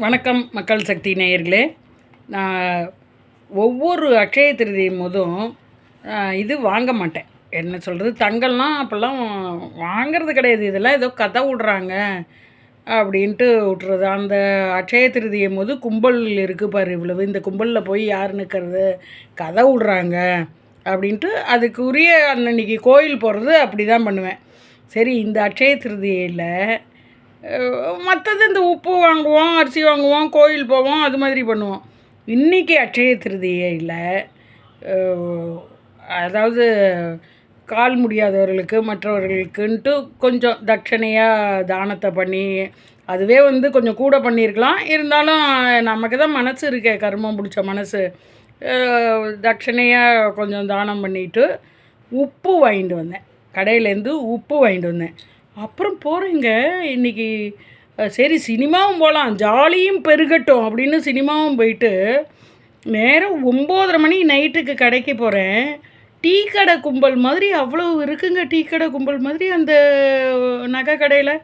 வணக்கம் மக்கள் சக்தி நேயர்களே. நான் ஒவ்வொரு அட்சய திருதியை போதும் இது வாங்க மாட்டேன். என்ன சொல்கிறது, தங்கம்லாம் அப்போல்லாம் வாங்கிறது கிடையாது. இதெல்லாம் ஏதோ கதை விட்றாங்க அப்படின்ட்டு விட்றது. அந்த அட்சய திருதியை போது கும்பல் இருக்குது பாரு, இவ்வளவு இந்த கும்பலில் போய் யார் நிற்கிறது, கதை விட்றாங்க அப்படின்ட்டு அதுக்குரிய அன்னைக்கு கோயில் போகிறது அப்படி தான் பண்ணுவேன். சரி, இந்த அட்சய திருதியில் மற்றது இந்த உப்பு வாங்குவோம், அரிசி வாங்குவோம், கோயில் போவோம், அது மாதிரி பண்ணுவோம். இன்றைக்கி அட்சய திருதியில் அதாவது கால் முடியாதவர்களுக்கு மற்றவர்களுக்குன்ட்டு கொஞ்சம் தட்சணையாக தானத்தை பண்ணி, அதுவே கொஞ்சம் கூட பண்ணியிருக்கலாம். இருந்தாலும் நமக்கு தான் மனசு இருக்கே, கர்மம் பிடிச்ச மனசு. தட்சணையாக கொஞ்சம் தானம் பண்ணிவிட்டு உப்பு வாங்கிட்டு வந்தேன். கடையிலேருந்து உப்பு வாங்கிட்டு வந்தேன். அப்புறம் போகிறேங்க இன்றைக்கி. சரி, சினிமாவும் போகலாம், ஜாலியும் பெருகட்டும் அப்படின்னு சினிமாவும் போயிட்டு நேரம் 9:30 மணி நைட்டுக்கு கடைக்கு போகிறேன். டீ கடை கும்பல் மாதிரி அவ்வளோ இருக்குங்க. டீ கடை கும்பல் மாதிரி அந்த நகை கடையில்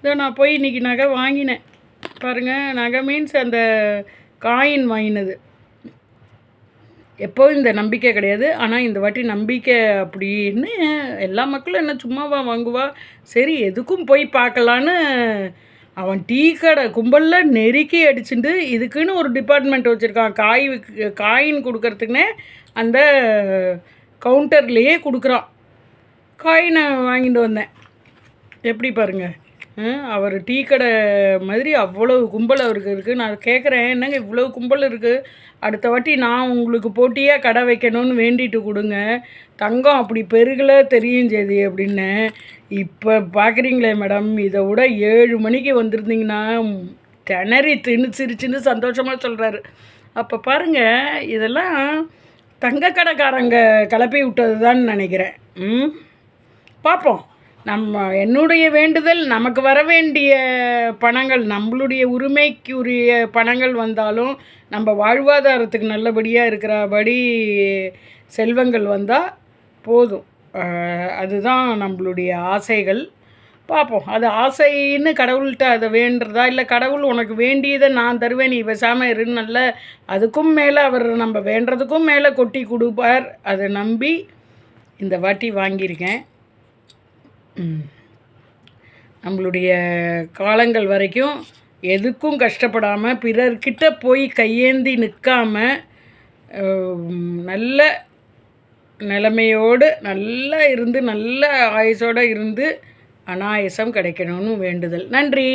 இதோ நான் போய் இன்றைக்கி நகை வாங்கினேன் பாருங்கள். நகை மீன்ஸ் அந்த காயின் வாங்கினது. எப்போவும் இந்த நம்பிக்கை கிடையாது, ஆனால் இந்த வாட்டி நம்பிக்கை. அப்படின்னு எல்லா மக்களும் என்ன சும்மாவா வாங்குவா, சரி எதுக்கும் போய் பார்க்கலான்னு அவன் டீ கடை கும்பலில் நெருக்கி அடிச்சுட்டு இதுக்குன்னு ஒரு டிபார்ட்மெண்ட் வச்சுருக்கான். காயின் கொடுக்கறதுக்குன்னே அந்த கவுண்டர்லேயே கொடுக்குறான். காயினை வாங்கிட்டு வந்தேன். எப்படி பாருங்கள், அவர் டீ கடை மாதிரி அவ்வளோ கும்பல் அவருக்கு இருக்குது. நான் கேட்குறேன், என்னங்க இவ்வளோ கும்பல் இருக்குது, அடுத்த வாட்டி நான் உங்களுக்கு போட்டியாக கடை வைக்கணும்னு வேண்டிட்டு கொடுங்க, தங்கம் அப்படி பெருகலை தெரியும் செய்தி அப்படின்னு. இப்போ பார்க்குறீங்களே மேடம், இதை விட 7 மணிக்கு வந்திருந்தீங்கன்னா திணறி சிரிச்சுன்னு சந்தோஷமாக சொல்கிறாரு. அப்போ பாருங்கள், இதெல்லாம் தங்க கடைக்காரங்க கிளப்பி விட்டது தான் நினைக்கிறேன். பார்ப்போம். என்னுடைய வேண்டுதல், நமக்கு வர வேண்டிய பணங்கள், நம்மளுடைய உரிமைக்குரிய பணங்கள் வந்தாலும் நம்ம வாழ்வாதாரத்துக்கு நல்லபடியாக இருக்கிறபடி செல்வங்கள் வந்தால் போதும். அதுதான் நம்மளுடைய ஆசைகள். பார்ப்போம், அது ஆசைன்னு கடவுள்கிட்ட அதை வேண்டுறதா, இல்லை கடவுள் உனக்கு வேண்டியதை நான் தருவேன், நீ பேசாமல் இருன்னு நல்ல அதுக்கும் மேலே அவர் நம்ம வேண்டுறதுக்கும் மேலே கொட்டி கொடுப்பார். அதை நம்பி இந்த வாட்டி வாங்கியிருக்கேன். நம்மளுடைய காலங்கள் வரைக்கும் எதுக்கும் கஷ்டப்படாமல், பிறர்கிட்ட போய் கையேந்தி நிற்காமல், நல்ல நிலைமையோடு நல்லா இருந்து, நல்ல ஆயுசோடு இருந்து அனாயசம் கிடைக்கணும்னு வேண்டுதல். நன்றி.